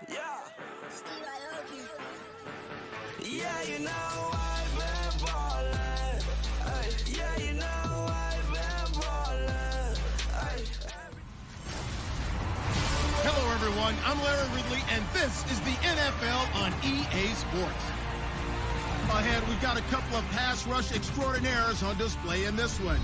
Yeah. Yeah, you know I've been ballin'. Ay, yeah, you know I've been ballin'. Ay. Hello, everyone. I'm Larry Ridley, and this is the NFL on EA Sports. Ahead, we've got a couple of pass rush extraordinaires on display in this one.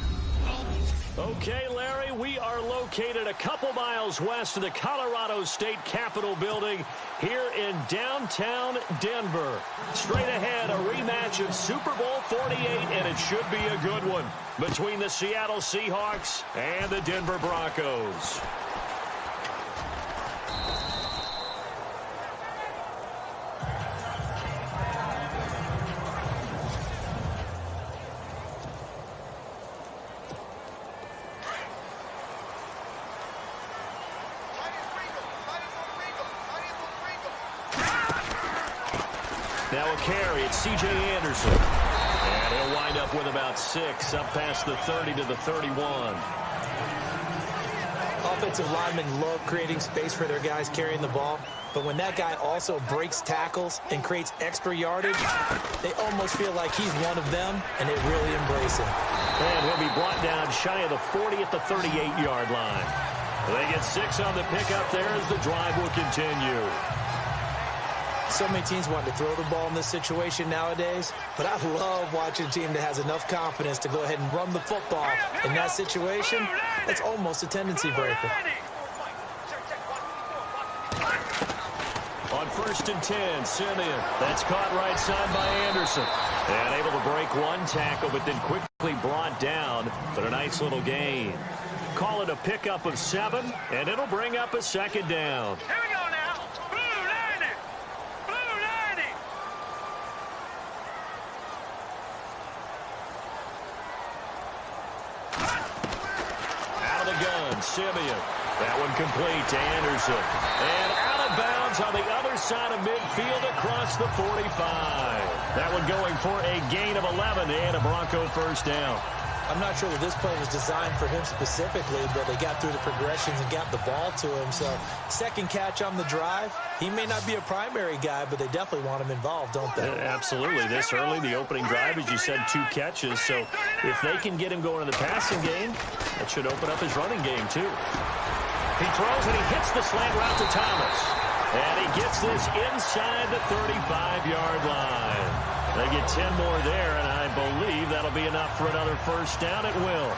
Okay, Larry, we are located a couple miles west of the Colorado State Capitol building here in downtown Denver. Straight ahead, a rematch of Super Bowl 48, and it should be a good one between the Seattle Seahawks and the Denver Broncos. Now a carry, it's C.J. Anderson. And he'll wind up with about 6, up past the 30 to the 31. Offensive linemen love creating space for their guys carrying the ball. But when that guy also breaks tackles and creates extra yardage, they almost feel like he's one of them, and they really embrace him. And he'll be brought down shy of the 40 at the 38-yard line. They get 6 on the pickup there as the drive will continue. So many teams want to throw the ball in this situation nowadays, but I love watching a team that has enough confidence to go ahead and run the football. In that situation, that's almost a tendency breaker. On 1st and 10, Simeon. That's caught right side by Anderson. And able to break one tackle, but then quickly brought down for a nice little gain. Call it a pickup of 7, and it'll bring up a second down. Here we go now. Blue 90. Blue 90. Out of the gun, Simeon. That one complete to Anderson. And out of bounds on the other side of midfield across the 45. That one going for a gain of 11 and a Bronco first down. I'm not sure that this play was designed for him specifically, but they got through the progressions and got the ball to him. So, second catch on the drive. He may not be a primary guy, but they definitely want him involved, don't they? Absolutely. This early, the opening drive, as you said, 2 catches. So, if they can get him going in the passing game, that should open up his running game, too. He throws and he hits the slant route to Thomas. And he gets this inside the 35-yard line. They get 10 more there, and I believe that'll be enough for another first down. It will.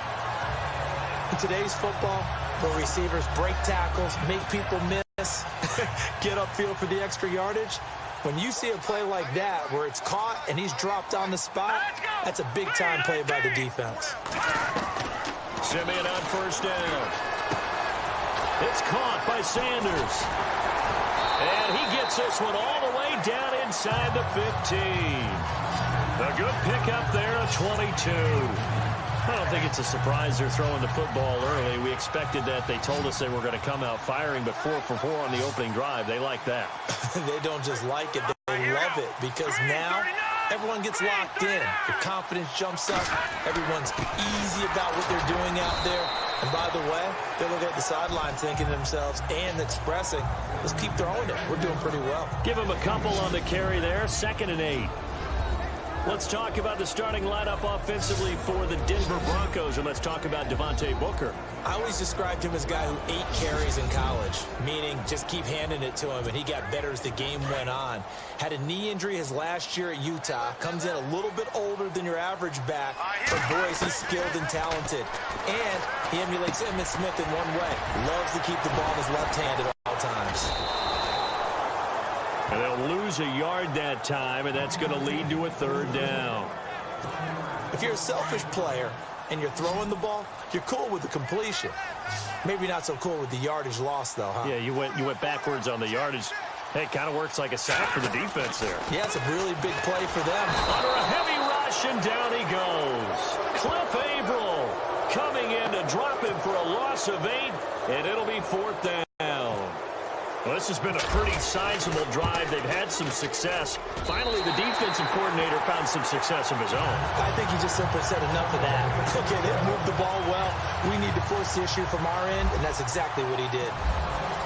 In today's football, where receivers break tackles, make people miss, get upfield for the extra yardage, when you see a play like that where it's caught and he's dropped on the spot, that's a big-time play by the defense. Simeon on first down. It's caught by Sanders. And he gets this one all the way down inside the 15. A good pickup there at 22. I don't think it's a surprise they're throwing the football early. We expected that. They told us they were going to come out firing, but 4 for 4 on the opening drive. They like that. They don't just like it, they love it, because now everyone gets locked in. The confidence jumps up. Everyone's easy about what they're doing out there. And by the way, they look at the sideline thinking to themselves and expressing, let's keep throwing it. We're doing pretty well. Give him a couple on the carry there. 2nd and 8. Let's talk about the starting lineup offensively for the Denver Broncos, and let's talk about Devontae Booker. I always described him as a guy who 8 carries in college, meaning just keep handing it to him, and he got better as the game went on. Had a knee injury his last year at Utah. Comes in a little bit older than your average back, but boy, is he skilled and talented. And he emulates Emmitt Smith in one way. Loves to keep the ball in his left hand at all times. And they'll lose a yard that time, and that's going to lead to a 3rd down. If you're a selfish player and you're throwing the ball, you're cool with the completion. Maybe not so cool with the yardage loss, though, huh? Yeah, you went backwards on the yardage. Hey, it kind of works like a sack for the defense there. Yeah, it's a really big play for them. Under a heavy rush, and down he goes. Cliff Averill coming in to drop him for a loss of 8, and it'll be 4th down. Well, this has been a pretty sizable drive. They've had some success. Finally, the defensive coordinator found some success of his own. I think he just simply said enough of that. Okay, they moved the ball well. We need to force the issue from our end, and that's exactly what he did.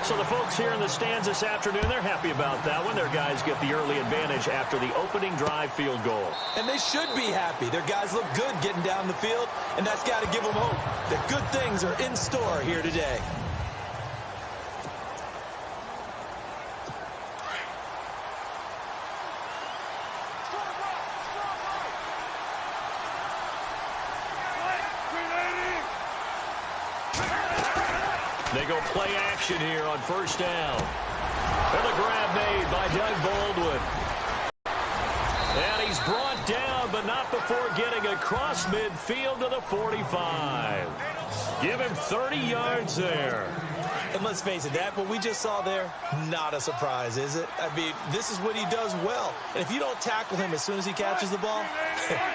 So the folks here in the stands this afternoon, they're happy about that one. Their guys get the early advantage after the opening drive field goal. And they should be happy. Their guys look good getting down the field, and that's got to give them hope that good things are in store here today. They go play action here on first down. And the grab made by Doug Baldwin. And he's brought down, but not before getting across midfield to the 45. Give him 30 yards there. And let's face it, that what we just saw there, not a surprise, is it? I mean, this is what he does well. And if you don't tackle him as soon as he catches the ball,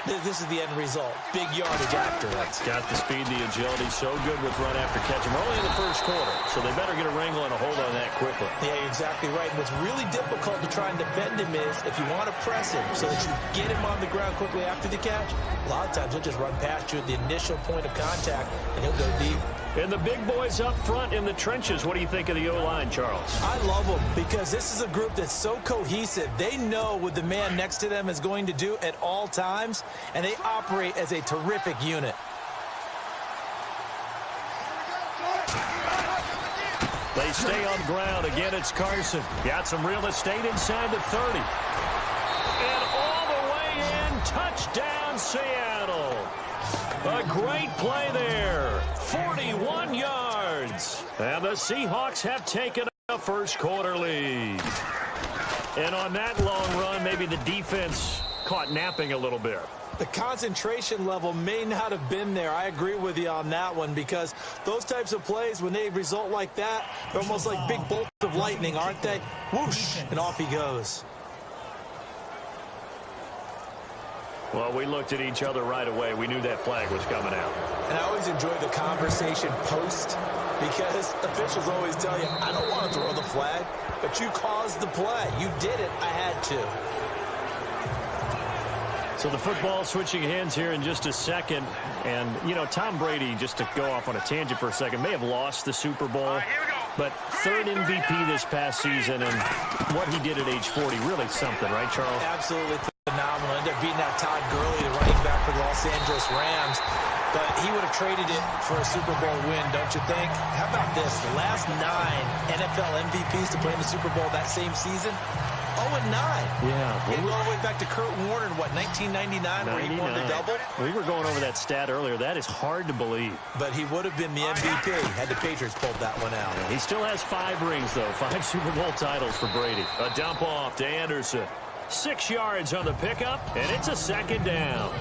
this is the end result. Big yardage after it. Got the speed, the agility, so good with run after catch. We're only in the first quarter, so they better get a wrangle and a hold on that quickly. Yeah, you're exactly right. What's really difficult to try and defend him is if you want to press him so that you get him on the ground quickly after the catch, a lot of times he'll just run past you at the initial point of contact, and he'll go deep. And the big boys up front in the trenches. What do you think of the O-line, Charles? I love them because this is a group that's so cohesive. They know what the man next to them is going to do at all times, and they operate as a terrific unit. They stay on ground. Again, it's Carson. Got some real estate inside the 30. And all the way in. Touchdown, Seattle. A great play there. 41 yards. And the Seahawks have taken a first quarter lead. And on that long run, maybe the defense caught napping a little bit. The concentration level may not have been there. I agree with you on that one because those types of plays, when they result like that, they're almost like big bolts of lightning, aren't they? Whoosh, and off he goes. Well, we looked at each other right away. We knew that flag was coming out. And I always enjoy the conversation post because officials always tell you, I don't want to throw the flag, but you caused the play. You did it. I had to. So the football switching hands here in just a second. And, you know, Tom Brady, just to go off on a tangent for a second, may have lost the Super Bowl. But third MVP this past season, and what he did at age 40, really something, right, Charles? Absolutely phenomenal. Ended up beating out Todd Gurley, the running back for the Los Angeles Rams. But he would have traded it for a Super Bowl win, don't you think? How about this? The last 9 NFL MVPs to play in the Super Bowl that same season, 0-9. Yeah. We go all the way back to Kurt Warner in, what, 1999, where he won the double? We were going over that stat earlier. That is hard to believe. But he would have been the MVP had the Patriots pulled that one out. He still has 5 rings, though. 5 Super Bowl titles for Brady. A dump off to Anderson. 6 yards on the pickup, and it's a second down.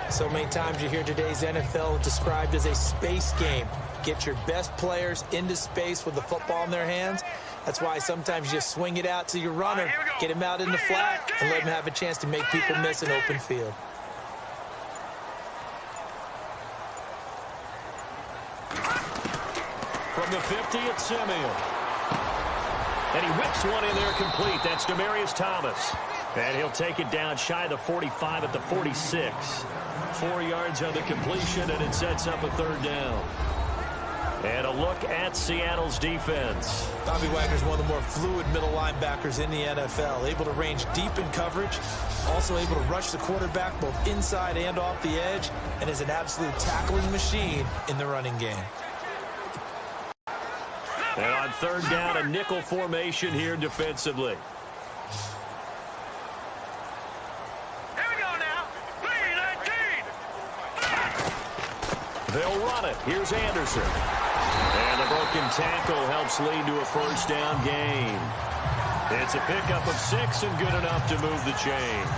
So many times you hear today's NFL described as a space game. Get your best players into space with the football in their hands. That's why sometimes you just swing it out to your runner, get him out in the flat, and let him have a chance to make people miss an open field. From the 50, it's Samuel. And he whips one in there complete. That's Demaryius Thomas. And he'll take it down shy of the 45 at the 46. 4 yards on the completion, and it sets up a third down. And a look at Seattle's defense. Bobby Wagner's one of the more fluid middle linebackers in the NFL. Able to range deep in coverage. Also able to rush the quarterback both inside and off the edge. And is an absolute tackling machine in the running game. And on third down, a nickel formation here defensively. Here we go now. 3-19. They'll run it. Here's Anderson. And the broken tackle helps lead to a first down gain. It's a pickup of 6 and good enough to move the chains.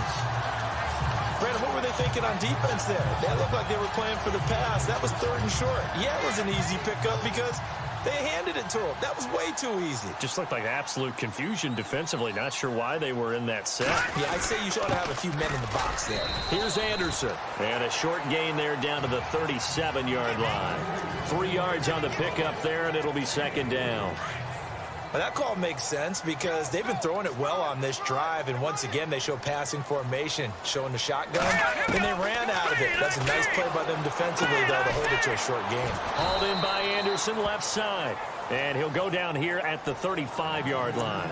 Brandon, what were they thinking on defense there? They looked like they were playing for the pass. That was 3rd and short. Yeah, it was an easy pickup because they handed it to him. That was way too easy. Just looked like absolute confusion defensively. Not sure why they were in that set. Yeah, I'd say you ought to have a few men in the box there. Here's Anderson. And a short gain there down to the 37-yard line. 3 yards on the pickup there, and it'll be second down. Well, that call makes sense because they've been throwing it well on this drive, and once again, they show passing formation, showing the shotgun, and they ran out of it. That's a nice play by them defensively, though, to hold it to a short game. Hauled in by Anderson, left side. And he'll go down here at the 35-yard line.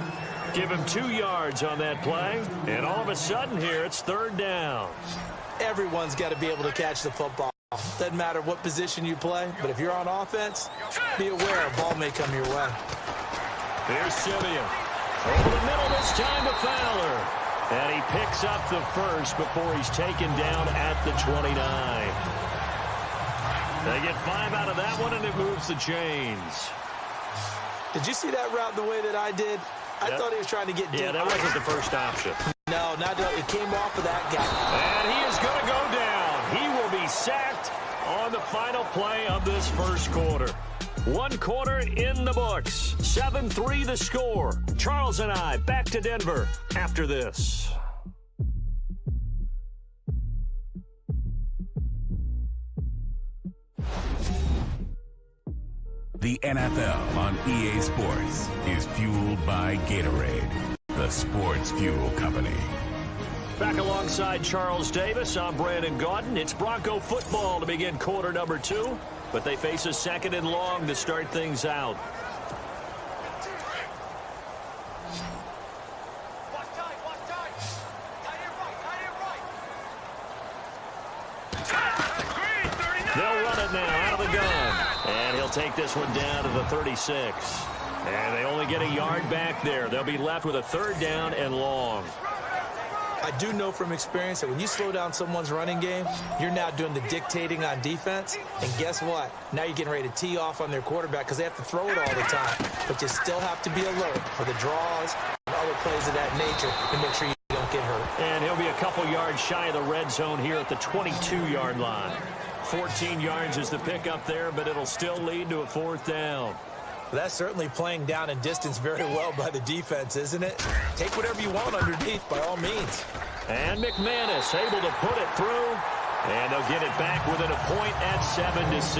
Give him 2 yards on that play, and all of a sudden here, it's 3rd down. Everyone's got to be able to catch the football. Doesn't matter what position you play, but if you're on offense, be aware a ball may come your way. Here's Simeon. Over the middle this time to Fowler. And he picks up the first before he's taken down at the 29. They get 5 out of that one, and it moves the chains. Did you see that route the way that I did? I thought he was trying to get deep. Yeah, that wasn't the first option. No, not it came off of that guy. And he is going to go down. He will be sacked on the final play of this first quarter. 1 quarter in the books. 7-3 the score. Charles and I back to Denver after this. The NFL on EA Sports is fueled by Gatorade, the sports fuel company. Back alongside Charles Davis, I'm Brandon Gaudin. It's Bronco football to begin quarter number 2, but they face a 2nd and long to start things out. They'll run it now out of the gun. And he'll take this one down to the 36. And they only get a yard back there. They'll be left with a 3rd down and long. I do know from experience that when you slow down someone's running game, you're now doing the dictating on defense. And guess what? Now you're getting ready to tee off on their quarterback because they have to throw it all the time. But you still have to be alert for the draws and other plays of that nature to make sure you don't get hurt. And he'll be a couple yards shy of the red zone here at the 22-yard line. 14 yards is the pickup there, but it'll still lead to a 4th down. Well, that's certainly playing down in distance very well by the defense, isn't it? Take whatever you want underneath, by all means. And McManus able to put it through, and they'll get it back within a point at 7-6.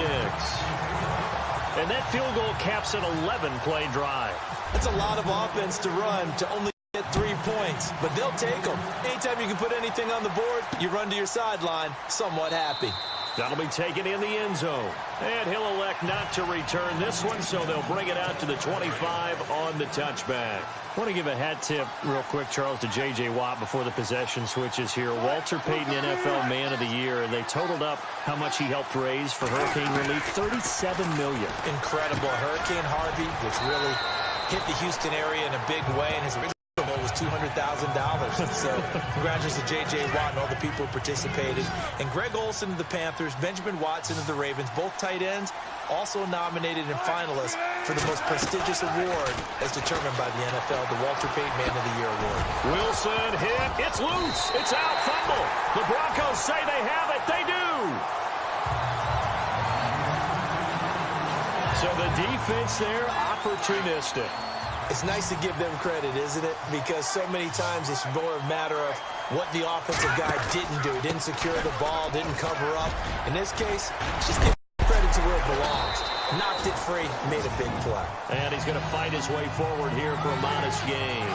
And that field goal caps an 11-play drive. That's a lot of offense to run to only get 3 points, but they'll take them. Anytime you can put anything on the board, you run to your sideline somewhat happy. That'll be taken in the end zone. And he'll elect not to return this one, so they'll bring it out to the 25 on the touchback. I want to give a hat tip real quick, Charles, to J.J. Watt before the possession switches here. Walter Payton, NFL Man of the Year, and they totaled up how much he helped raise for hurricane relief, $37 million. Incredible. Hurricane Harvey, which really hit the Houston area in a big way, and his original goal was $200,000. So congratulations to J.J. Watt and all the people who participated. And Greg Olsen of the Panthers, Benjamin Watson of the Ravens, both tight ends, also nominated and finalists for the most prestigious award as determined by the NFL, the Walter Payton Man of the Year Award. Wilson hit. It's loose. It's out. Fumble. The Broncos say they have it. They do. So the defense there, opportunistic. It's nice to give them credit, isn't it? Because so many times it's more a matter of what the offensive guy didn't do. Didn't secure the ball, didn't cover up. In this case, just give credit to where it belongs. Knocked it free, made a big play. And he's going to fight his way forward here for a modest gain.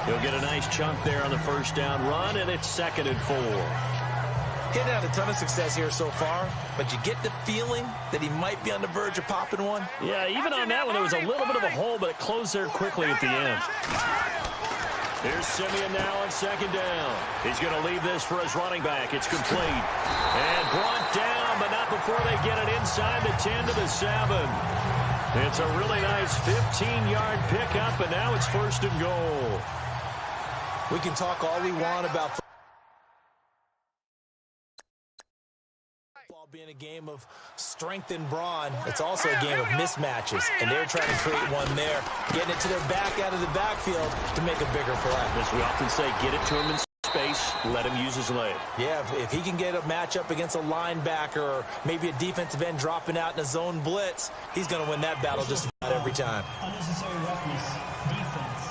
He'll get a nice chunk there on the 1st down run, and it's 2nd and 4. He's had a ton of success here so far, but you get the feeling that he might be on the verge of popping one. Yeah, even on that one, there was a little bit of a hole, but it closed there quickly at the end. Here's Simeon now on 2nd down. He's going to leave this for his running back. It's complete. And brought down, but not before they get it inside the 10 to the 7. It's a really nice 15-yard pickup, and now it's 1st and goal. We can talk all we want about being a game of strength and brawn. It's also a game of mismatches, and they're trying to create one there, getting it to their back out of the backfield to make a bigger play. As we often say, get it to him in space, let him use his leg. Yeah, if he can get a matchup against a linebacker or maybe a defensive end dropping out in a zone blitz, he's going to win that battle just about every time. Unnecessary roughness. Defense.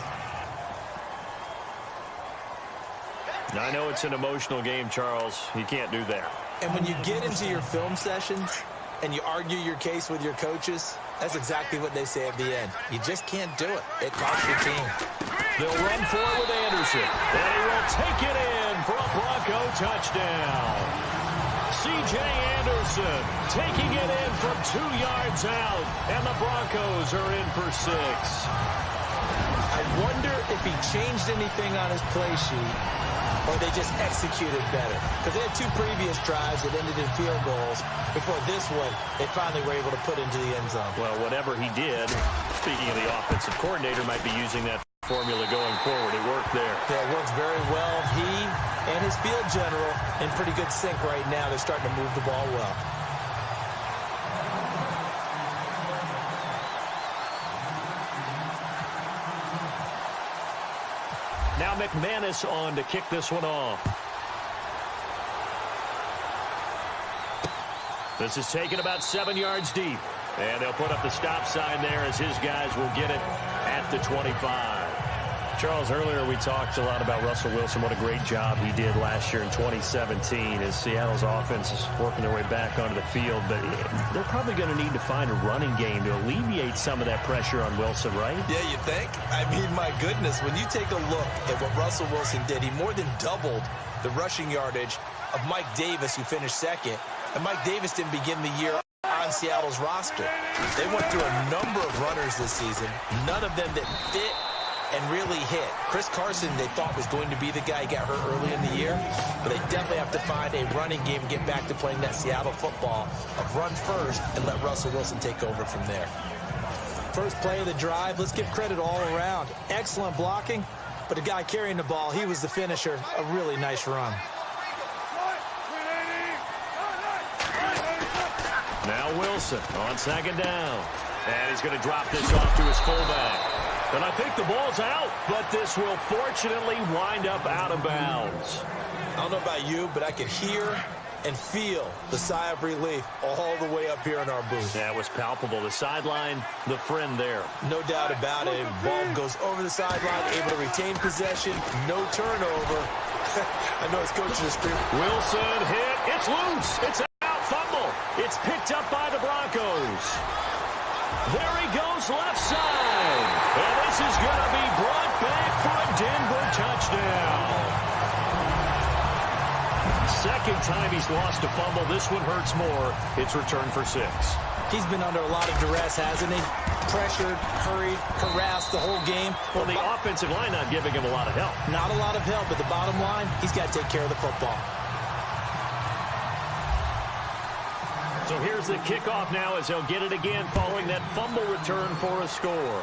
Now, I know it's an emotional game, Charles. You can't do that. And when you get into your film sessions and you argue your case with your coaches, That's exactly what they say at the end. You just can't do it. It costs your team. They'll run for it with Anderson. And he will take it in for a Bronco touchdown. C.J. Anderson taking it in from 2 yards out. And the Broncos are in for 6. I wonder if he changed anything on his play sheet or they just executed better. Because they had 2 previous drives that ended in field goals. Before this one, they finally were able to put into the end zone. Well, whatever he did, speaking of the offensive coordinator, might be using that formula going forward. It worked there. Yeah, it works very well. He and his field general in pretty good sync right now. They're starting to move the ball well. Now McManus on to kick this one off. This is taken about 7 yards deep. And they'll put up the stop sign there as his guys will get it at the 25. Charles, earlier we talked a lot about Russell Wilson, what a great job he did last year in 2017 as Seattle's offense is working their way back onto the field. But they're probably going to need to find a running game to alleviate some of that pressure on Wilson, right? Yeah, you think? I mean, my goodness, when you take a look at what Russell Wilson did, he more than doubled the rushing yardage of Mike Davis, who finished second. And Mike Davis didn't begin the year on Seattle's roster. They went through a number of runners this season, none of them that fit and really hit. Chris Carson, they thought was going to be the guy who got hurt early in the year, but they definitely have to find a running game and get back to playing that Seattle football of run first and let Russell Wilson take over from there. First play of the drive, let's give credit all around. Excellent blocking, but the guy carrying the ball, he was the finisher. A really nice run. Now Wilson on second down. And he's going to drop this off to his fullback. And I think the ball's out, but this will fortunately wind up out of bounds. I don't know about you, but I could hear and feel the sigh of relief all the way up here in our booth. That was palpable. The sideline, the friend there. No doubt about it. Ball goes over the sideline, able to retain possession, no turnover. I know his coach is screaming. Wilson hit. It's loose. It's out. Fumble. It's picked up by the Broncos. There he goes left side. And this is going to be brought back for a Denver touchdown. Second time he's lost a fumble. This one hurts more. It's returned for 6. He's been under a lot of duress, hasn't he? Pressured, hurried, harassed the whole game. Well, the offensive line not giving him a lot of help. Not a lot of help, but the bottom line, he's got to take care of the football. So here's the kickoff now as they'll get it again following that fumble return for a score.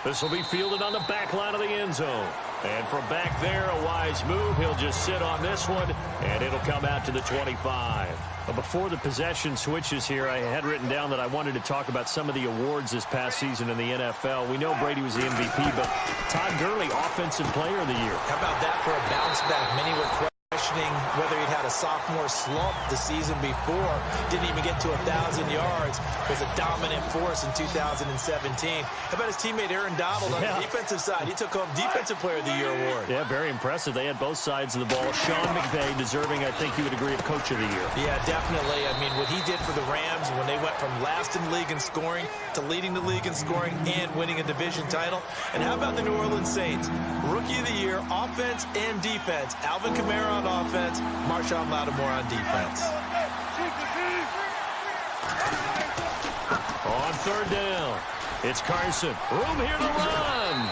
This will be fielded on the back line of the end zone. And from back there, a wise move. He'll just sit on this one, and it'll come out to the 25. But before the possession switches here, I had written down that I wanted to talk about some of the awards this past season in the NFL. We know Brady was the MVP, but Todd Gurley, Offensive Player of the Year. How about that for a bounce back? Many were questioning whether he'd had a sophomore slump the season before. Didn't even get to 1,000 yards. Was a dominant force in 2017. How about his teammate Aaron Donald on the defensive side? He took home Defensive Player of the Year award. Yeah, very impressive. They had both sides of the ball. Sean McVay deserving, I think you would agree, of Coach of the Year. Yeah, definitely. I mean, what he did for the Rams when they went from last in the league in scoring to leading the league in scoring and winning a division title. And how about the New Orleans Saints? Rookie of the Year, offense and defense. Alvin Kamara on offense, Marshawn Lattimore on defense. On third down, it's Carson. Room here to run.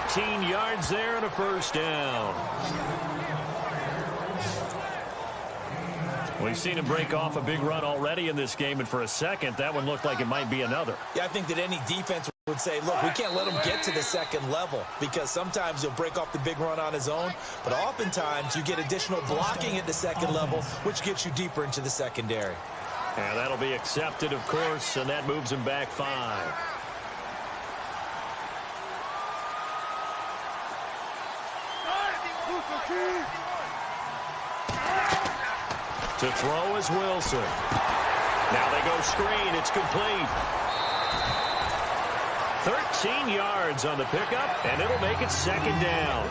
18 yards there and a first down. We've seen him break off a big run already in this game, and for a second, that one looked like it might be another. Yeah, I think that any defense would say, look, we can't let him get to the second level because sometimes he'll break off the big run on his own, but oftentimes you get additional blocking at the second level, which gets you deeper into the secondary. And that'll be accepted, of course, and that moves him back 5. To throw is Wilson. Now they go screen. It's complete. 13 yards on the pickup, and it'll make it second down.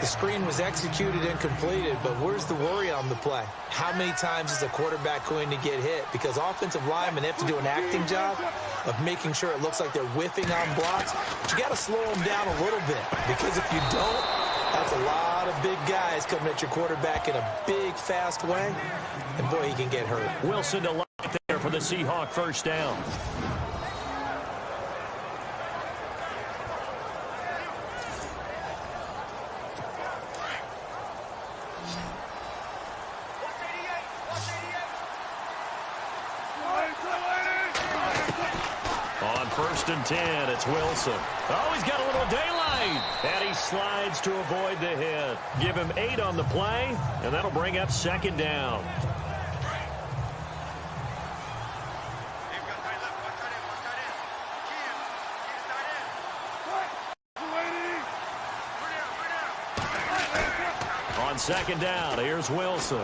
The screen was executed and completed, but where's the worry on the play? How many times is a quarterback going to get hit? Because offensive linemen have to do an acting job of making sure it looks like they're whiffing on blocks. But you got to slow them down a little bit, because if you don't, that's a lot of big guys coming at your quarterback in a big, fast way, and boy, he can get hurt. Wilson to line there for the Seahawks first down. On 1st and 10, it's Wilson. Oh, he's got a little daylight. And he slides to avoid the hit. Give him 8 on the play, and that'll bring up 2nd down. On 2nd down, here's Wilson.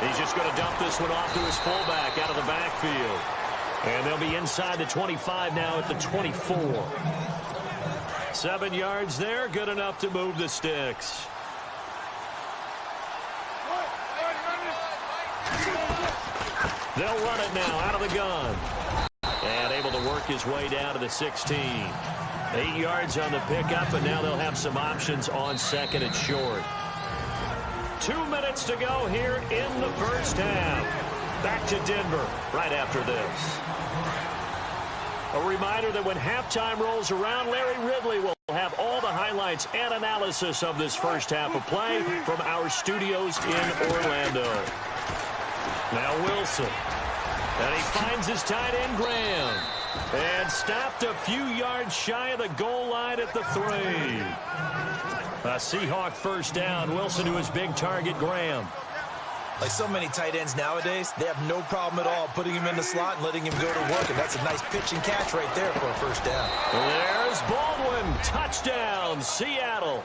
He's just going to dump this one off to his fullback out of the backfield. And they'll be inside the 25 now at the 24. 7 yards there, good enough to move the sticks. They'll run it now out of the gun. And able to work his way down to the 16. 8 yards on the pickup, and now they'll have some options on 2nd and short. 2 minutes to go here in the first half. Back to Denver right after this. A reminder that when halftime rolls around, Larry Ridley will have all the highlights and analysis of this first half of play from our studios in Orlando. Now Wilson. And he finds his tight end, Graham. And stopped a few yards shy of the goal line at the 3. A Seahawk first down. Wilson to his big target, Graham. Like so many tight ends nowadays, they have no problem at all putting him in the slot and letting him go to work. And that's a nice pitch and catch right there for a first down. There's Baldwin. Touchdown, Seattle.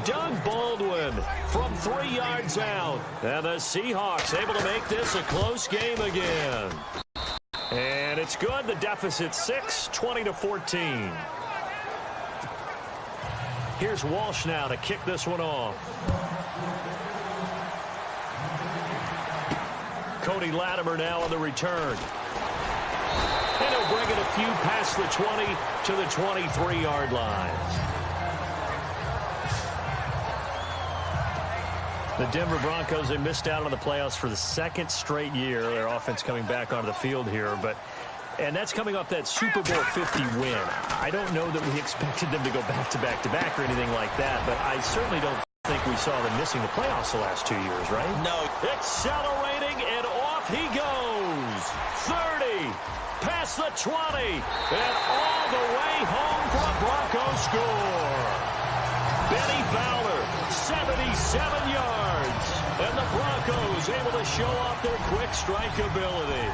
Doug Baldwin from 3 yards out. And the Seahawks able to make this a close game again. And it's good. The deficit 6, 20-14. Here's Walsh now to kick this one off. Cody Latimer now on the return. And he'll bring it a few past the 20 to the 23-yard line. The Denver Broncos, they missed out on the playoffs for the 2nd straight year. Their offense coming back onto the field here, and that's coming off that Super Bowl 50 win. I don't know that we expected them to go back-to-back-to-back or anything like that, but I certainly don't think we saw them missing the playoffs the last 2 years, right? No. Accelerating, and off he goes. 30, past the 20, and all the way home for a Broncos score. Benny Fowler, 77 yards, and the Broncos able to show off their quick strike ability.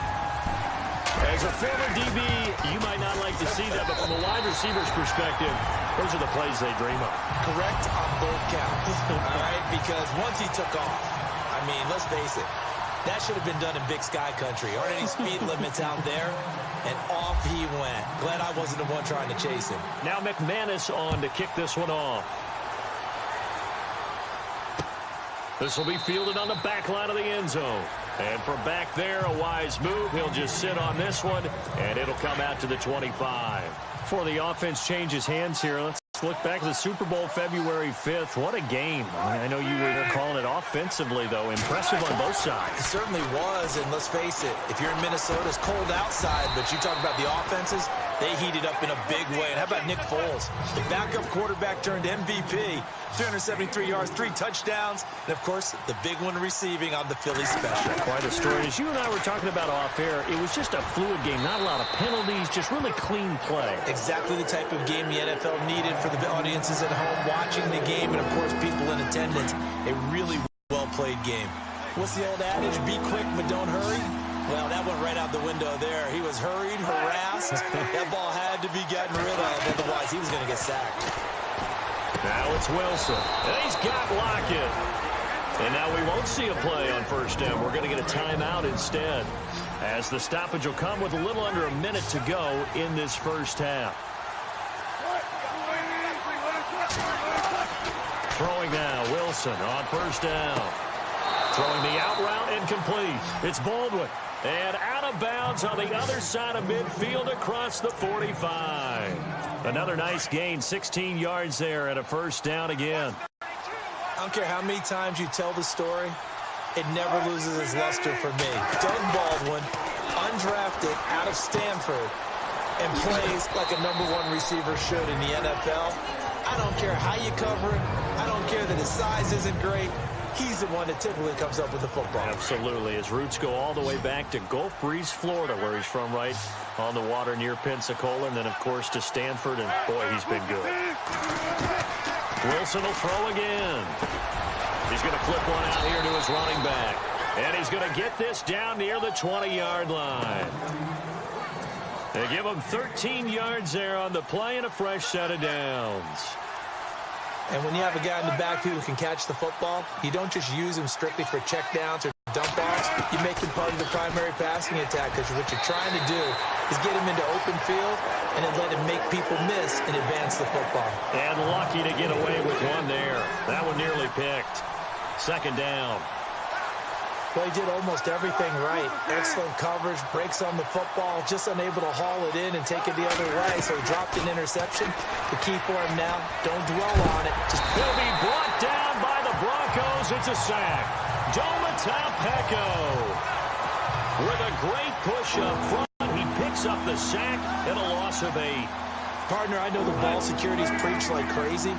As a former DB, you might not like to see that, but from a wide receiver's perspective, those are the plays they dream of. Correct on both counts. All right, because once he took off, I mean, let's face it, that should have been done in Big Sky Country. Aren't any speed limits out there? And off he went. Glad I wasn't the one trying to chase him. Now McManus on to kick this one off. This will be fielded on the back line of the end zone. And from back there, a wise move. He'll just sit on this one, and it'll come out to the 25. Before the offense changes hands here, let's look back at the Super Bowl February 5th. What a game. I know you were calling it offensively, though. Impressive on both sides. It certainly was, and let's face it, if you're in Minnesota, it's cold outside, but you talk about the offenses, they heated up in a big way. And how about Nick Foles? The backup quarterback turned MVP. 373 yards, 3 touchdowns, and, of course, the big one receiving on the Philly special. Quite a story. As you and I were talking about off air, it was just a fluid game. Not a lot of penalties, just really clean play. Exactly the type of game the NFL needed for the audiences at home watching the game, and, of course, people in attendance. A really well-played game. What's the old adage? Be quick, but don't hurry. Well, that went right out the window there. He was hurried, harassed. That ball had to be gotten rid of, otherwise he was going to get sacked. Now it's Wilson. And he's got Lockett. And now we won't see a play on first down. We're going to get a timeout instead, as the stoppage will come with a little under a minute to go in this first half. Wilson on first down. Throwing the out route incomplete. It's Baldwin. And out of bounds on the other side of midfield across the 45. Another nice gain, 16 yards there and a first down again. I don't care how many times you tell the story, it never loses its luster for me. Doug Baldwin, undrafted out of Stanford, and plays like a #1 receiver should in the NFL. I don't care how you cover him. I don't care that his size isn't great. He's the one that typically comes up with the football. Absolutely. His roots go all the way back to Gulf Breeze, Florida, where he's from, right on the water near Pensacola, and then, of course, to Stanford, and, boy, he's been good. Wilson will throw again. He's going to flip one out here to his running back, and he's going to get this down near the 20-yard line. They give him 13 yards there on the play and a fresh set of downs. And when you have a guy in the backfield who can catch the football, you don't just use him strictly for checkdowns or dump-offs. You make him part of the primary passing attack, because what you're trying to do is get him into open field and then let him make people miss and advance the football. And lucky to get away with one there. That one nearly picked. Second down. Well, he did almost everything right. Excellent coverage, breaks on the football, just unable to haul it in and take it the other way, so he dropped an interception. The key for him now, don't dwell on it. He'll be brought down by the Broncos. It's a sack. Domatopeko with a great push up front. He picks up the sack and a loss of 8. Partner, I know the ball security's preached like crazy,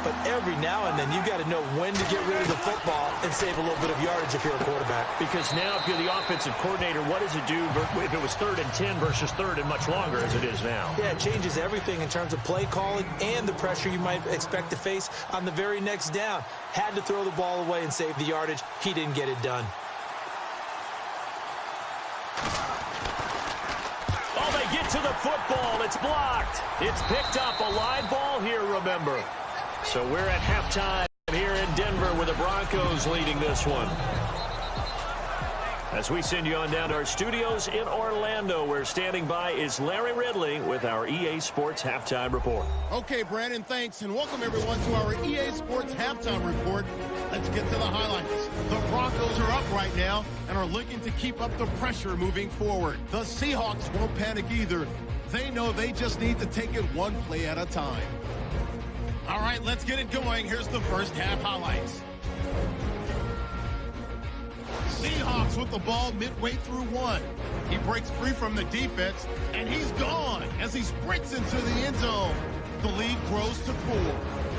but every now and then you got to know when to get rid of the football and save a little bit of yardage if you're a quarterback. Because now if you're the offensive coordinator, what does it do if it was 3rd and 10 versus 3rd and much longer as it is now? Yeah, it changes everything in terms of play calling and the pressure you might expect to face on the very next down. Had to throw the ball away and save the yardage. He didn't get it done. Oh, they get to the football. It's blocked. It's picked up. A live ball here, remember. So we're at halftime here in Denver with the Broncos leading this one. As we send you on down to our studios in Orlando, where standing by is Larry Ridley with our EA Sports Halftime Report. Okay, Brandon, thanks, and welcome everyone to our EA Sports Halftime Report. Let's get to the highlights. The Broncos are up right now and are looking to keep up the pressure moving forward. The Seahawks won't panic either. They know they just need to take it one play at a time. All right, let's get it going. Here's the first half highlights. Seahawks with the ball midway through 1. He breaks free from the defense, and he's gone as he sprints into the end zone. The lead grows to 4.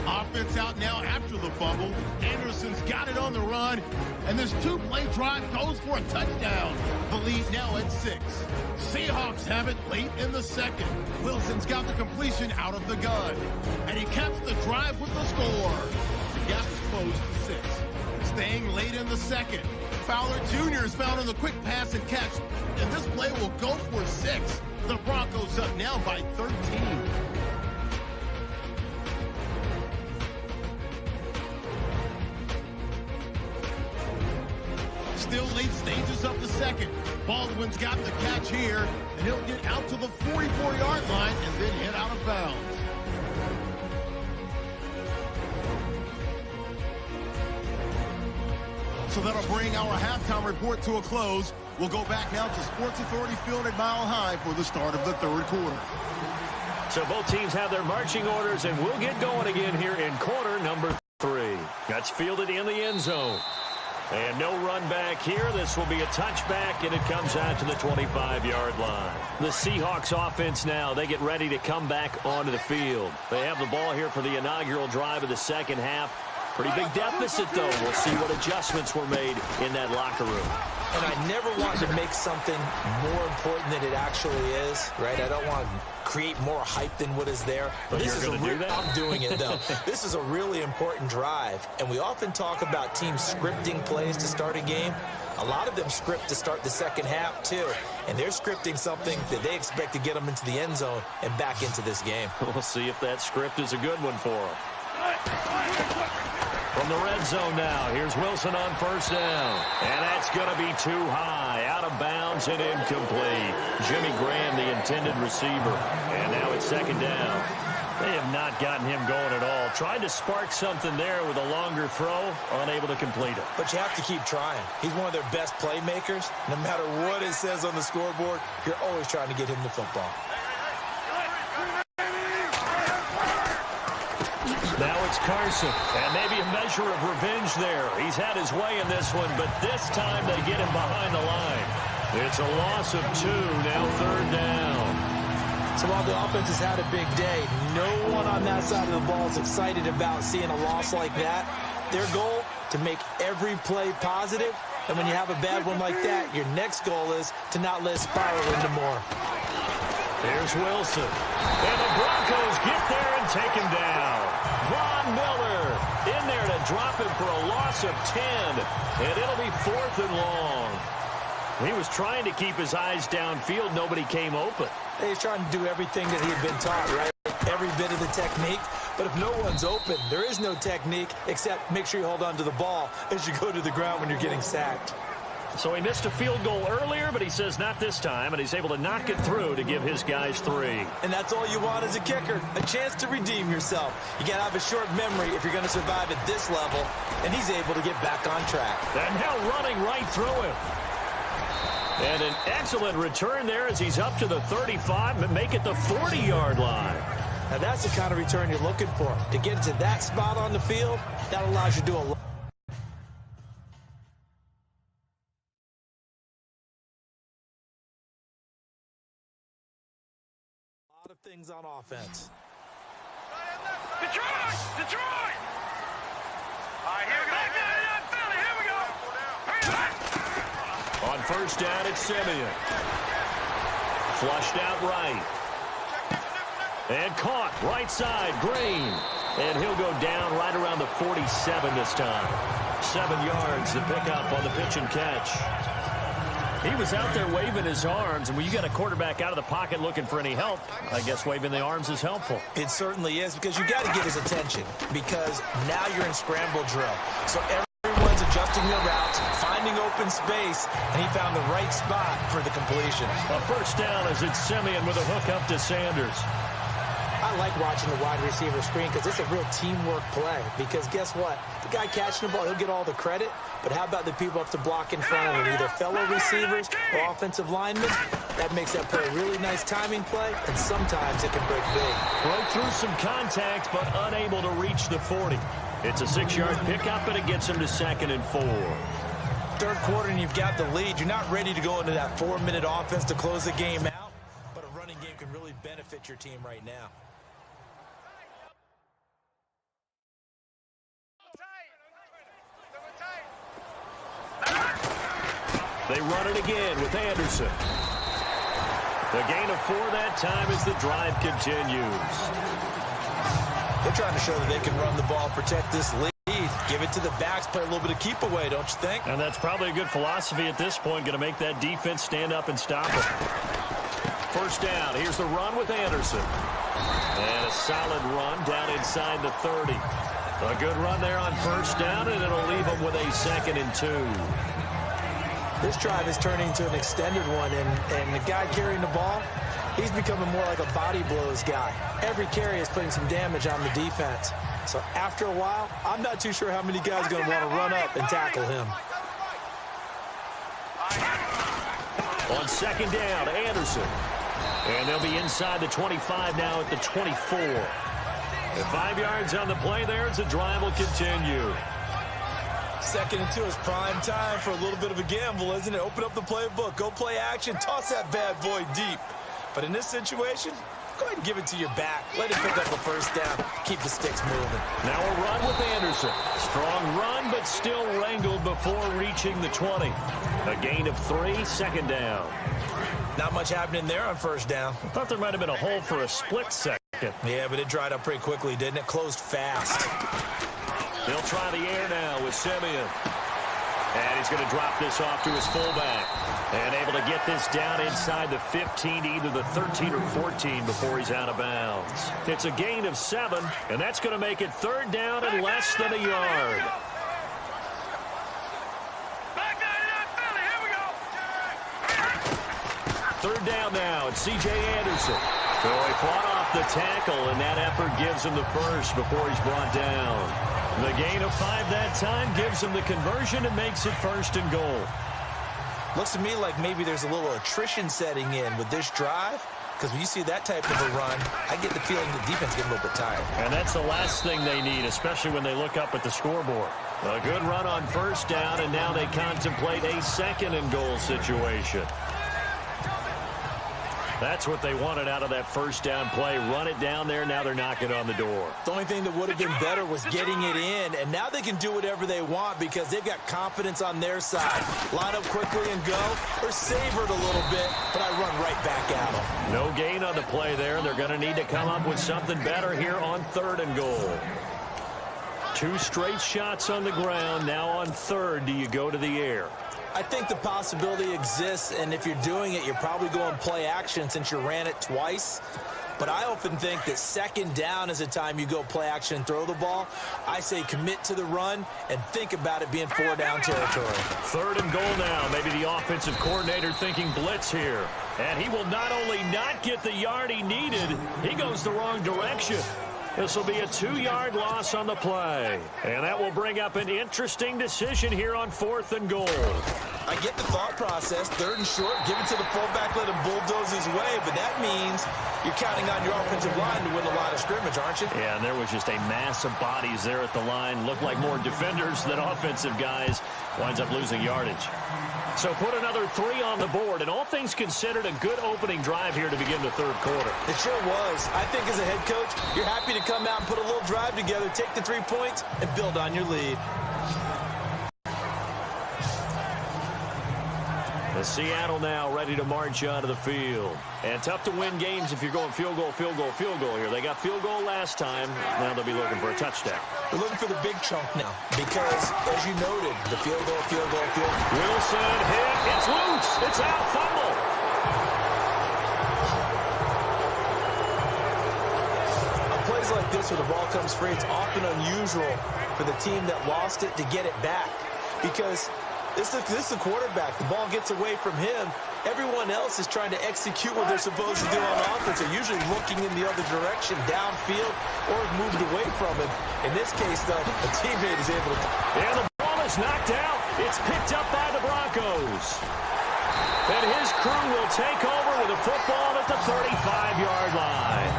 Offense out now after the fumble. Anderson's got it on the run, and this 2-play drive goes for a touchdown. The lead now at 6. Seahawks have it late in the second. Wilson's got the completion out of the gun, and he caps the drive with the score. The gap's closed to 6. Staying late in the second, Fowler Jr. is found on the quick pass and catch, and this play will go for 6. The Broncos up now by 13. Still late stages of the second. Baldwin's got the catch here, and he'll get out to the 44-yard line and then hit out of bounds. So that'll bring our halftime report to a close. We'll go back now to Sports Authority Field at Mile High for the start of the third quarter. So both teams have their marching orders, and we'll get going again here in quarter number 3. That's fielded in the end zone. And no run back here. This will be a touchback, and it comes out to the 25-yard line. The Seahawks offense now, they get ready to come back onto the field. They have the ball here for the inaugural drive of the second half. Pretty big deficit, though. We'll see what adjustments were made in that locker room. And I never want to make something more important than it actually is, right? I don't want to create more hype than what is there. But you're going to do that? I'm doing it, though. This is a really important drive, and we often talk about teams scripting plays to start a game. A lot of them script to start the second half, too. And they're scripting something that they expect to get them into the end zone and back into this game. We'll see if that script is a good one for them. From the red zone now, here's Wilson on first down. And that's going to be too high, out of bounds and incomplete. Jimmy Graham, the intended receiver. And now it's second down. They have not gotten him going at all. Tried to spark something there with a longer throw, unable to complete it. But you have to keep trying. He's one of their best playmakers. No matter what it says on the scoreboard, you're always trying to get him the football. Now it's Carson, and maybe a measure of revenge there. He's had his way in this one, but this time they get him behind the line. It's a loss of 2, now 3rd down. So while the offense has had a big day, no one on that side of the ball is excited about seeing a loss like that. Their goal, to make every play positive, and when you have a bad one like that, your next goal is to not let it spiral into more. There's Wilson, and the Broncos get there and take him down. Von Miller in there to drop him for a loss of 10, and it'll be 4th and long. He was trying to keep his eyes downfield. Nobody came open. He's trying to do everything that he had been taught, right? Every bit of the technique. But if no one's open, there is no technique except make sure you hold on to the ball as you go to the ground when you're getting sacked. So he missed a field goal earlier, but he says not this time, and he's able to knock it through to give his guys 3. And that's all you want as a kicker, a chance to redeem yourself. You got to have a short memory if you're going to survive at this level, and he's able to get back on track. And now running right through him. And an excellent return there as he's up to the 35 and make it the 40-yard line. Now that's the kind of return you're looking for. To get to that spot on the field, that allows you to do a lot of things on offense. Detroit! Detroit! All right, here we go. Philly, here we go. On 1st down, it's Simeon. Flushed out right. And caught right side, Green. And he'll go down right around the 47 this time. 7 yards to pick up on the pitch and catch. He was out there waving his arms, and when you got a quarterback out of the pocket looking for any help, I guess waving the arms is helpful. It certainly is, because you got to get his attention, because now you're in scramble drill. So everyone's adjusting their routes, finding open space, and he found the right spot for the completion. A 1st down as it's Simeon with a hook up to Sanders. I like watching the wide receiver screen because it's a real teamwork play. Because guess what? The guy catching the ball, he'll get all the credit. But how about the people up to block in front of him, either fellow receivers or offensive linemen? That makes that play a really nice timing play, and sometimes it can break big. Broke through some contact, but unable to reach the 40. It's a 6-yard pickup, and it gets him to 2nd and 4. 3rd quarter, and you've got the lead. You're not ready to go into that 4-minute offense to close the game out, but a running game can really benefit your team right now. They run it again with Anderson. The gain of 4 that time as the drive continues. They're trying to show that they can run the ball, protect this lead, give it to the backs, play a little bit of keep away, don't you think? And that's probably a good philosophy at this point, going to make that defense stand up and stop it. 1st down, here's the run with Anderson. And a solid run down inside the 30. A good run there on 1st down, and it'll leave them with a 2nd and 2. This drive is turning into an extended one, and the guy carrying the ball, he's becoming more like a body blows guy. Every carry is putting some damage on the defense. So after a while, I'm not too sure how many guys are going to want to run up and tackle him. On 2nd down, Anderson. And they'll be inside the 25 now at the 24. And 5 yards on the play there as the drive will continue. 2nd and 2 is prime time for a little bit of a gamble, isn't it? Open up the playbook, go play action, toss that bad boy deep. But in this situation, go ahead and give it to your back. Let him pick up a 1st down. Keep the sticks moving. Now a run with Anderson. Strong run, but still wrangled before reaching the 20. A gain of 3, 2nd down. Not much happening there on 1st down. I thought there might have been a hole for a split second. Yeah, but it dried up pretty quickly, didn't it? Closed fast. They'll try the air now with Simeon. And he's going to drop this off to his fullback. And able to get this down inside the 15, either the 13 or 14 before he's out of bounds. It's a gain of 7, and that's going to make it 3rd down and less than a yard. Third down now. It's C.J. Anderson. So he fought off up the tackle, and that effort gives him the first before he's brought down. The gain of 5 that time gives him the conversion and makes it 1st and goal. Looks to me like maybe there's a little attrition setting in with this drive, because when you see that type of a run, I get the feeling the defense gets a little bit tired. And that's the last thing they need, especially when they look up at the scoreboard. A good run on 1st down, and now they contemplate a 2nd and goal situation. That's what they wanted out of that 1st down play. Run it down there. Now they're knocking on the door. The only thing that would have been better was getting it in, and now they can do whatever they want because they've got confidence on their side. Line up quickly and go, or savor it a little bit, but I run right back at them. No gain on the play there. They're going to need to come up with something better here on 3rd and goal. 2 straight shots on the ground. Now on 3rd, do you go to the air? I think the possibility exists, and if you're doing it, you're probably going play action since you ran it twice. But I often think that 2nd down is the time you go play action and throw the ball. I say commit to the run and think about it being 4-down territory. 3rd and goal now. Maybe the offensive coordinator thinking blitz here. And he will not only not get the yard he needed, he goes the wrong direction. This will be a 2-yard loss on the play. And that will bring up an interesting decision here on 4th and goal. I get the thought process. 3rd and short, give it to the fullback, let him bulldoze his way. But that means you're counting on your offensive line to win a lot of scrimmage, aren't you? Yeah, and there was just a mass of bodies there at the line. Looked like more defenders than offensive guys. Winds up losing yardage. So put another 3 on the board, and all things considered, a good opening drive here to begin the 3rd quarter. It sure was. I think as a head coach, you're happy to come out and put a little drive together, take the 3 points, and build on your lead. The Seattle now ready to march onto the field. And tough to win games if you're going field goal, field goal, field goal here. They got field goal last time. Now they'll be looking for a touchdown. They're looking for the big chunk now because, as you noted, the field goal, field goal, field goal. Wilson hit. It's loose. It's out. Fumble. On plays like this where the ball comes free, it's often unusual for the team that lost it to get it back because this is the quarterback. The ball gets away from him. Everyone else is trying to execute what they're supposed to do on offense. They're usually looking in the other direction, downfield, or moved away from him. In this case, though, a teammate is able to... And the ball is knocked out. It's picked up by the Broncos. And his crew will take over with a football at the 35-yard line.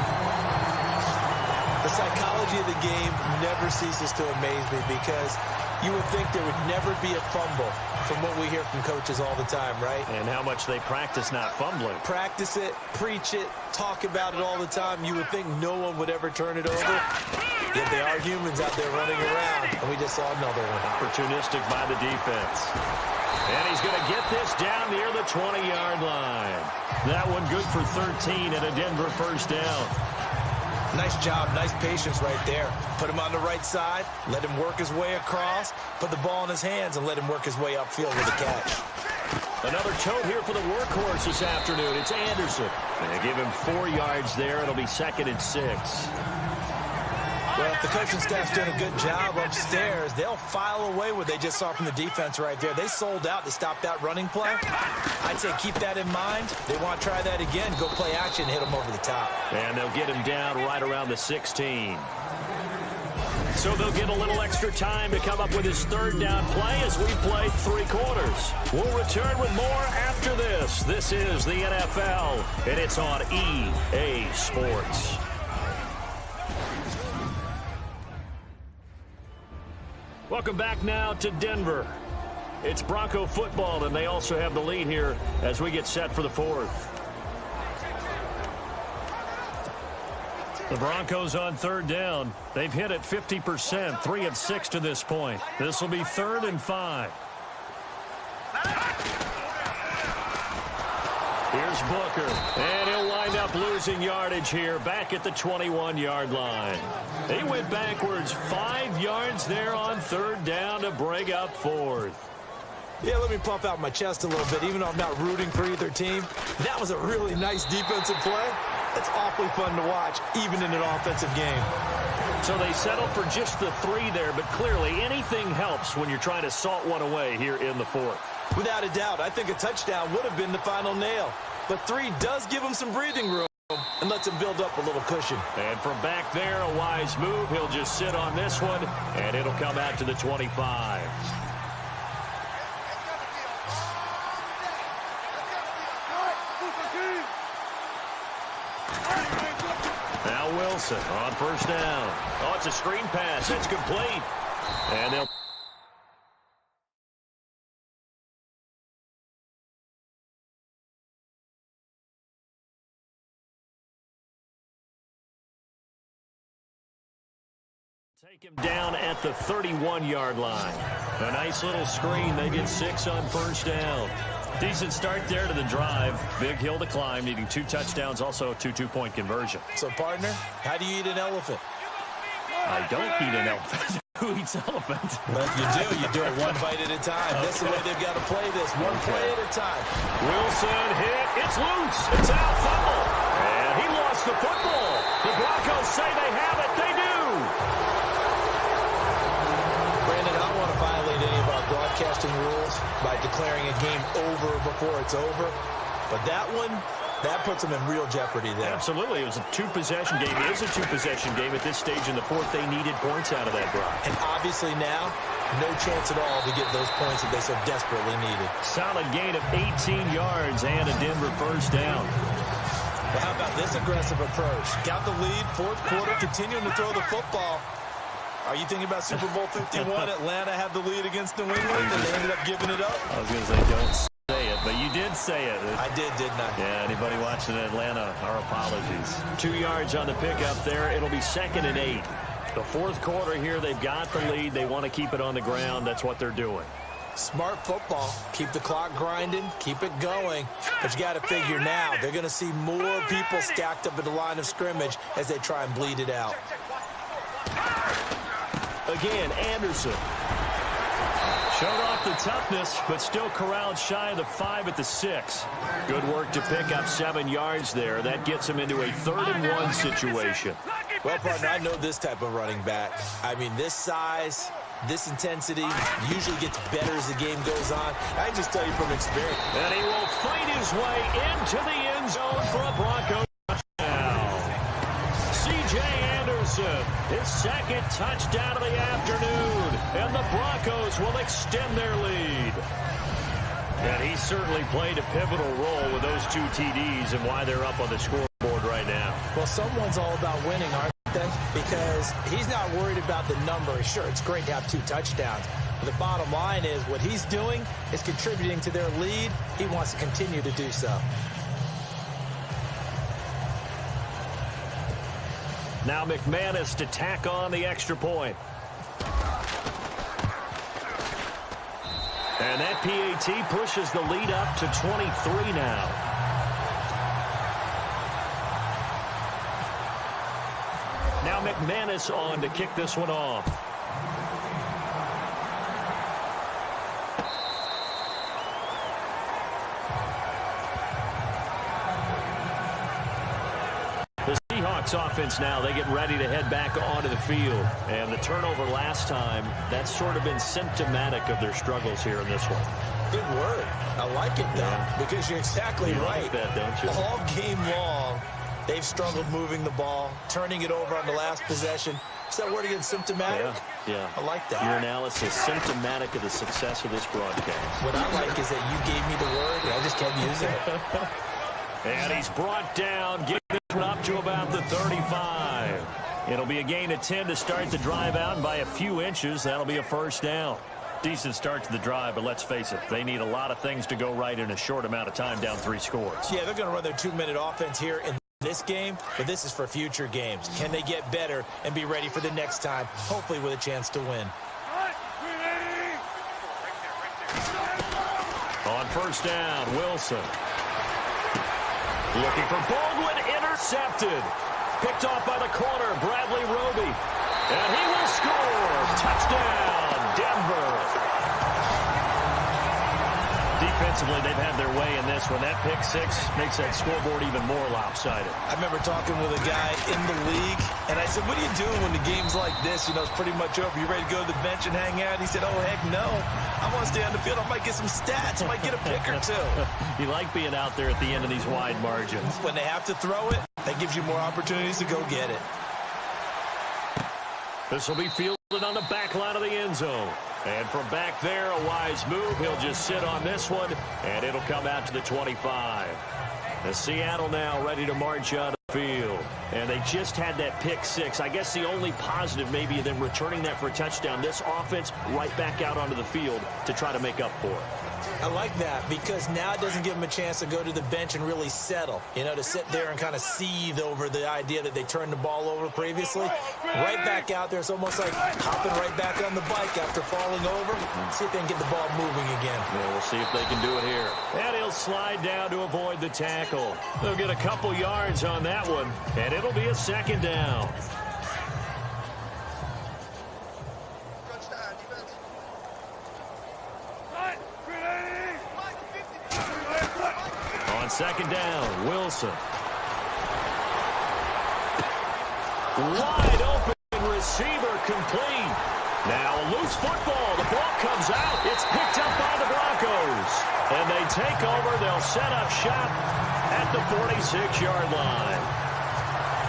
The psychology of the game never ceases to amaze me because you would think there would never be a fumble from what we hear from coaches all the time, right? And how much they practice not fumbling. Practice it, preach it, talk about it all the time. You would think no one would ever turn it over. Yet they are humans out there running around, and we just saw another one. Opportunistic by the defense. And he's going to get this down near the 20-yard line. That one good for 13 and a Denver 1st down. Nice job, nice patience right there. Put him on the right side, let him work his way across, put the ball in his hands, and let him work his way upfield with a catch. Another tote here for the workhorse this afternoon. It's Anderson. And they give him 4 yards there. It'll be 2nd and 6. Well, if the coaching staff's doing a good job upstairs, they'll file away what they just saw from the defense right there. They sold out to stop that running play. I'd say keep that in mind. They want to try that again, go play action, hit them over the top. And they'll get him down right around the 16. So they'll get a little extra time to come up with his 3rd down play as we play 3 quarters. We'll return with more after this. This is the NFL, and it's on EA Sports. Welcome back now to Denver. It's Bronco football, and they also have the lead here as we get set for the 4th. The Broncos on 3rd down. They've hit it 50%, 3 of 6 to this point. This will be 3rd and 5. Here's Booker, and he'll wind up losing yardage here back at the 21-yard line. He went backwards 5 yards there on 3rd down to bring up 4th. Yeah, let me pump out my chest a little bit, even though I'm not rooting for either team. That was a really nice defensive play. It's awfully fun to watch, even in an offensive game. So they settled for just the 3 there, but clearly anything helps when you're trying to salt one away here in the 4th. Without a doubt, I think a touchdown would have been the final nail. But 3 does give them some breathing room. and lets him build up a little cushion. And from back there, a wise move. He'll just sit on this one, and it'll come out to the 25. Now Wilson on first down. Oh, it's a screen pass. It's complete. And they'll take him down at the 31-yard line. A nice little screen. They get 6 on first down. Decent start there to the drive. Big hill to climb, needing 2 touchdowns, also a 2 two-point conversion. So, partner, how do you eat an elephant? I don't eat an elephant. Who eats elephant? But if you do it one bite at a time. Okay. That's the way they've got to play this, one play at a time. Wilson hit. It's loose. It's out. Fumble. And he lost the football. The Broncos say they have it. They do. Brandon, I don't want to violate any of our broadcasting rules by declaring a game over before it's over. But that one, that puts them in real jeopardy there. Absolutely. It was a 2-possession game. It is a 2-possession game at this stage in the fourth. They needed points out of that drive. And obviously now, no chance at all to get those points that they so desperately needed. Solid gain of 18 yards and a Denver first down. Well, how about this aggressive approach? Got the lead, fourth quarter, continuing to throw the football. Are you thinking about Super Bowl 51? Atlanta had the lead against New England, and they ended up giving it up? I was going to say, don't say it, but you did say it. I did, didn't I? Yeah, anybody watching Atlanta, our apologies. 2 yards on the pickup there. It'll be 2nd and 8. The fourth quarter here, they've got the lead. They want to keep it on the ground. That's what they're doing. Smart football. Keep the clock grinding. Keep it going. But you got to figure now, they're going to see more people stacked up at the line of scrimmage as they try and bleed it out. Again, Anderson. Showed off the toughness, but still corralled shy of the 5 at the 6. Good work to pick up 7 yards there. That gets him into a 3rd and 1 situation. Well, partner, I know this type of running back. I mean, this size, this intensity usually gets better as the game goes on. I can just tell you from experience. And he will fight his way into the end zone for a Broncos touchdown. C.J. Anderson, his 2nd touchdown of the afternoon. And the Broncos will extend their lead. And he certainly played a pivotal role with those 2 TDs and why they're up on the scoreboard right now. Well, someone's all about winning, aren't they? Because he's not worried about the number. Sure, it's great to have 2 touchdowns. But the bottom line is what he's doing is contributing to their lead. He wants to continue to do so. Now McManus to tack on the extra point. And that PAT pushes the lead up to 23 now. Now McManus on to kick this one off. The Seahawks offense now, they get ready to head back onto the field. And the turnover last time, that's sort of been symptomatic of their struggles here in this one. Good word. I like it, though, because you're exactly right. Like that, don't you? All game long, they've struggled moving the ball, turning it over on the last possession. Is that word again, symptomatic? Yeah. I like that. Your analysis, symptomatic of the success of this broadcast. What I like is that you gave me the word, and I just kept using it. And he's brought down, getting this one up to about the 35. It'll be a gain of 10 to start the drive out, and by a few inches, that'll be a first down. Decent start to the drive, but let's face it, they need a lot of things to go right in a short amount of time, down 3 scores. Yeah, they're going to run their 2-minute offense here in this game, but this is for future games. Can they get better and be ready for the next time, hopefully with a chance to win? On first down, Wilson. Looking for Baldwin, intercepted. Picked off by the corner, Bradley Roby. And he will score. Touchdown, Denver. Defensively, they've had their way in this one. That pick 6 makes that scoreboard even more lopsided. I remember talking with a guy in the league, and I said, what are you doing when the game's like this? You know, it's pretty much over. You ready to go to the bench and hang out? He said, oh, heck no. I want to stay on the field. I might get some stats. I might get a pick or 2. You like being out there at the end of these wide margins. When they have to throw it, That gives you more opportunities to go get it. This will be fielded on the back line of the end zone. And from back there, a wise move. He'll just sit on this one, and it'll come out to the 25. The Seattle now ready to march on the field. And they just had that pick six. I guess the only positive maybe them returning that for a touchdown. This offense right back out onto the field to try to make up for it. I like that because now it doesn't give them a chance to go to the bench and really settle, to sit there and kind of seethe over the idea that they turned the ball over previously. Right back out there. It's almost like hopping right back on the bike after falling over. See if they can get the ball moving again. Yeah, we'll see if they can do it here. And he'll slide down to avoid the tackle. They'll get a couple yards on that one, and it'll be a second down. Second down, Wilson. Wide open receiver complete. Now a loose football. The ball comes out. It's picked up by the Broncos. And they take over. They'll set up shop at the 46-yard line.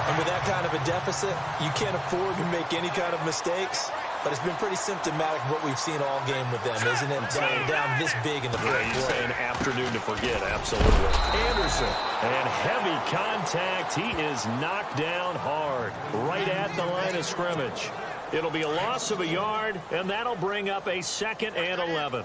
And with that kind of a deficit, you can't afford to make any kind of mistakes. But it's been pretty symptomatic of what we've seen all game with them, isn't it? Down this big in the fourth quarter. Saying afternoon to forget, absolutely. Anderson, and heavy contact. He is knocked down hard, right at the line of scrimmage. It'll be a loss of a yard, and that'll bring up a 2nd and 11.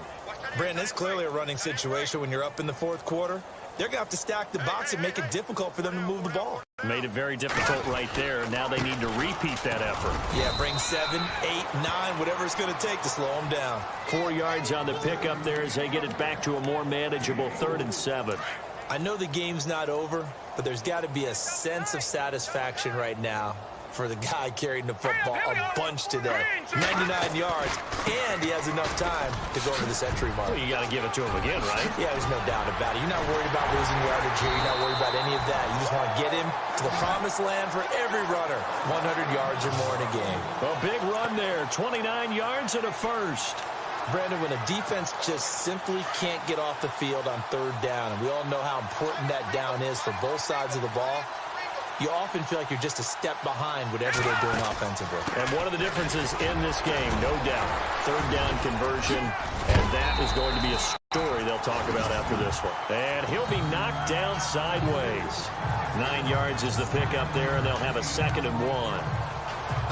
Brandon, it's clearly a running situation when you're up in the fourth quarter. They're going to have to stack the box and make it difficult for them to move the ball. Made it very difficult right there. Now they need to repeat that effort. Yeah, bring 7, 8, 9, whatever it's going to take to slow them down. 4 yards on the pickup there as they get it back to a more manageable 3rd and 7. I know the game's not over, but there's got to be a sense of satisfaction right now for the guy carrying the football a bunch today. 99 yards, and he has enough time to go into the century mark. Well, you got to give it to him again, right? Yeah, there's no doubt about it. You're not worried about losing yardage here. You're not worried about any of that. You just want to get him to the promised land for every runner. 100 yards or more in a game. A big run there. 29 yards and a first. Brandon, when a defense just simply can't get off the field on 3rd down, and we all know how important that down is for both sides of the ball, you often feel like you're just a step behind whatever they're doing offensively. And one of the differences in this game, no doubt, 3rd down conversion, and that is going to be a story they'll talk about after this one. And he'll be knocked down sideways. 9 yards is the pickup there, and they'll have a 2nd and 1.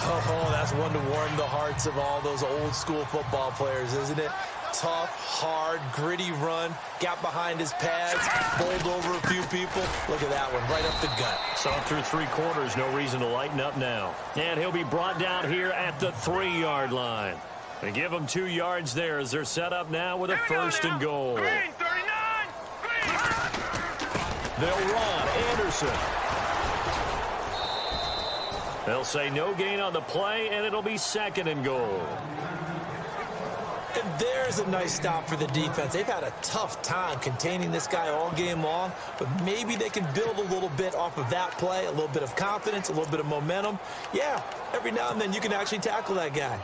Oh, that's one to warm the hearts of all those old-school football players, isn't it? Tough, hard, gritty run, got behind his pads, bowled over a few people. Look at that one, right up the gut. Saw through 3 quarters, no reason to lighten up now. And he'll be brought down here at the 3-yard line. They give him 2 yards there as they're set up now with a 1st and goal. Green, 39! Green! They'll run. Anderson. They'll say no gain on the play, and it'll be 2nd and goal. And there's a nice stop for the defense. They've had a tough time containing this guy all game long, but maybe they can build a little bit off of that play, a little bit of confidence, a little bit of momentum. Yeah, every now and then you can actually tackle that guy.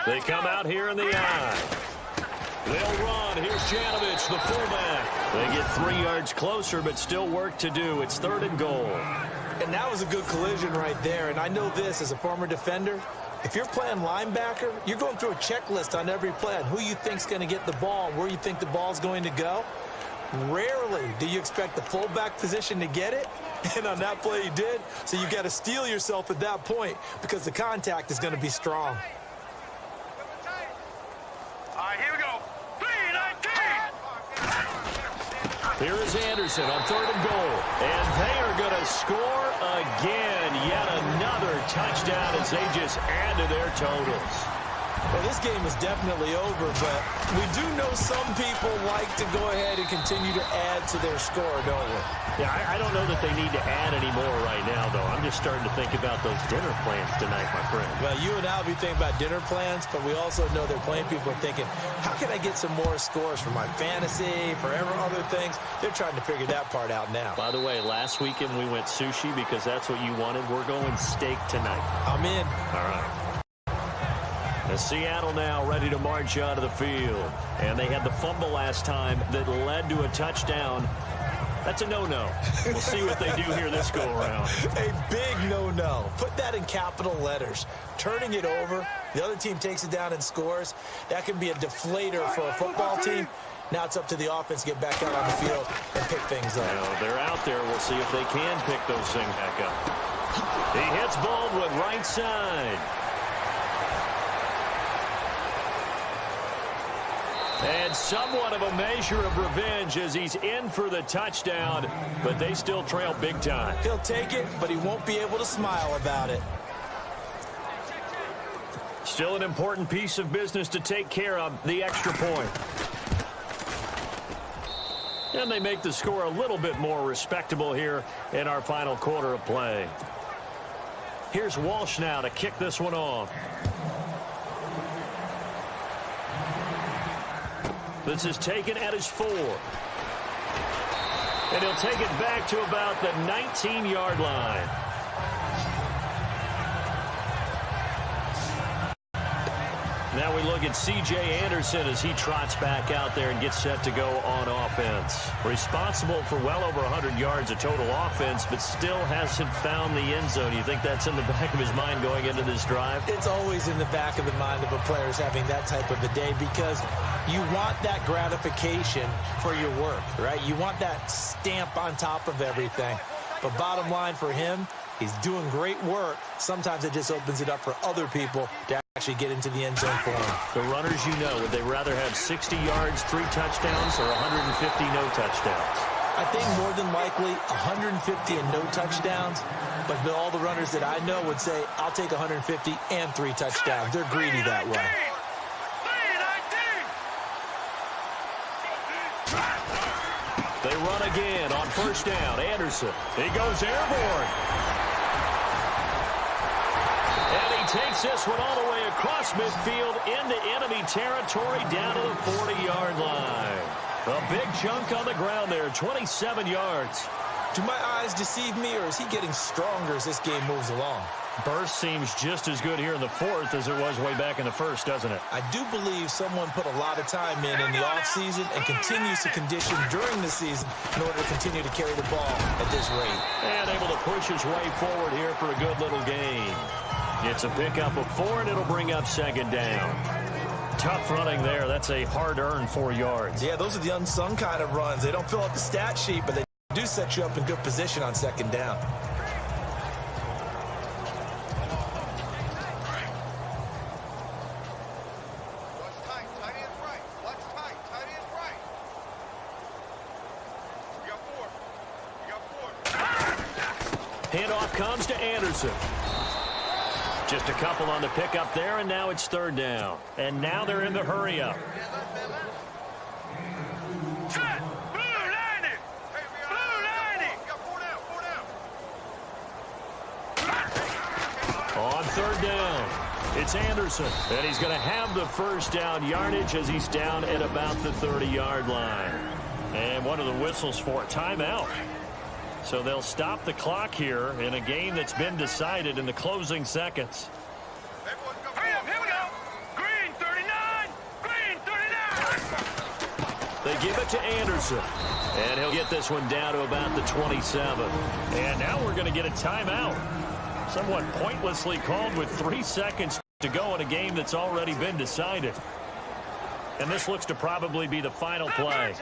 They come out here in the eye. They'll run. Here's Janovich, the fullback. They get 3 yards closer, but still work to do. It's 3rd and goal. And that was a good collision right there. And I know this as a former defender. If you're playing linebacker, you're going through a checklist on every play on who you think's going to get the ball and where you think the ball's going to go. Rarely do you expect the fullback position to get it. And on that play, he did. So you got to steel yourself at that point because the contact is going to be strong. All right, here we go. 3-19! Here is Anderson on 3rd and goal. And they are going to score again. Yet another touchdown as they just add to their totals. Well, this game is definitely over, but we do know some people like to go ahead and continue to add to their score, don't we? Yeah, I don't know that they need to add any more right now, though. I'm just starting to think about those dinner plans tonight, my friend. Well, you and I will be thinking about dinner plans, but we also know they're playing people are thinking, how can I get some more scores for my fantasy, for other things? They're trying to figure that part out now. By the way, last weekend we went sushi because that's what you wanted. We're going steak tonight. I'm in. All right. Seattle now ready to march onto the field. And they had the fumble last time that led to a touchdown. That's a no-no. We'll see what they do here this go-around. A big no-no. Put that in capital letters. Turning it over, the other team takes it down and scores. That can be a deflator for a football team. Now it's up to the offense to get back out on the field and pick things up. Now, they're out there. We'll see if they can pick those things back up. He hits Baldwin right side. And somewhat of a measure of revenge as he's in for the touchdown, but they still trail big time. He'll take it, but he won't be able to smile about it. Still an important piece of business to take care of, the extra point. And they make the score a little bit more respectable here in our final quarter of play. Here's Walsh now to kick this one off. This is taken at his 4. And he'll take it back to about the 19-yard line. Now we look at C.J. Anderson as he trots back out there and gets set to go on offense. Responsible for well over 100 yards of total offense, but still hasn't found the end zone. You think that's in the back of his mind going into this drive? It's always in the back of the mind of a player having that type of a day because you want that gratification for your work, right? You want that stamp on top of everything. But bottom line for him, he's doing great work. Sometimes it just opens it up for other people to actually get into the end zone for him. The runners, you know, would they rather have 60 yards, 3 touchdowns, or 150 no touchdowns? I think more than likely 150 and no touchdowns, but all the runners that I know would say, I'll take 150 and 3 touchdowns. They're greedy that way. They run again on first down. Anderson, he goes airborne. And he takes this one all the way across midfield into enemy territory down to the 40-yard line. A big chunk on the ground there, 27 yards. Do my eyes deceive me, or is he getting stronger as this game moves along? Burst seems just as good here in the 4th as it was way back in the 1st, doesn't it? I do believe someone put a lot of time in the offseason and continues to condition during the season in order to continue to carry the ball at this rate. And able to push his way forward here for a good little gain. It's a pickup of 4, and it'll bring up second down. Tough running there. That's a hard-earned 4 yards. Yeah, those are the unsung kind of runs. They don't fill up the stat sheet, but they do set you up in good position on second down. Handoff comes to Anderson. Just a couple on the pickup there, and now it's third down. And now they're in the hurry-up. On third down, it's Anderson. And he's going to have the first down yardage as he's down at about the 30-yard line. And one of the whistles for a timeout. So they'll stop the clock here in a game that's been decided in the closing seconds. Hurry up, here we go. Green 39, green 39. They give it to Anderson. And he'll get this one down to about the 27. And now we're going to get a timeout. Somewhat pointlessly called with 3 seconds to go in a game that's already been decided. And this looks to probably be the final play.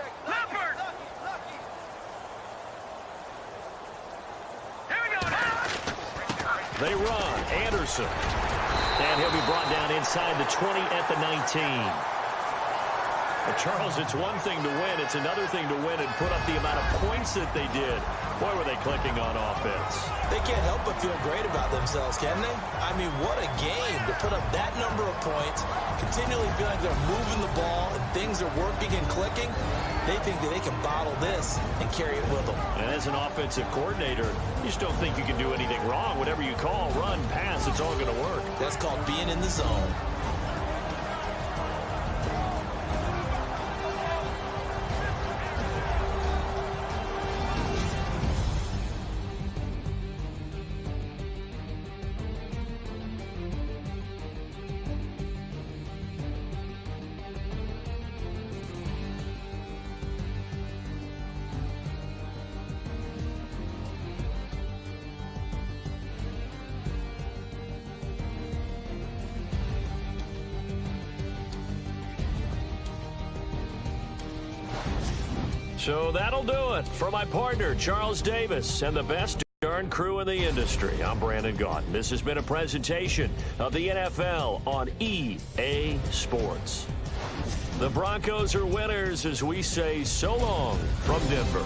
They run. Anderson. And he'll be brought down inside the 20 at the 19. But Charles, it's one thing to win. It's another thing to win and put up the amount of points that they did. Boy, were they clicking on offense. They can't help but feel great about themselves, can they? I mean, what a game to put up that number of points, continually feel like they're moving the ball and things are working and clicking. They think that they can bottle this and carry it with them. And as an offensive coordinator, you just don't think you can do anything wrong. Whatever you call, run, pass, it's all going to work. That's called being in the zone. So that'll do it. For my partner, Charles Davis, and the best darn crew in the industry, I'm Brandon Gaudin. This has been a presentation of the NFL on EA Sports. The Broncos are winners as we say so long from Denver.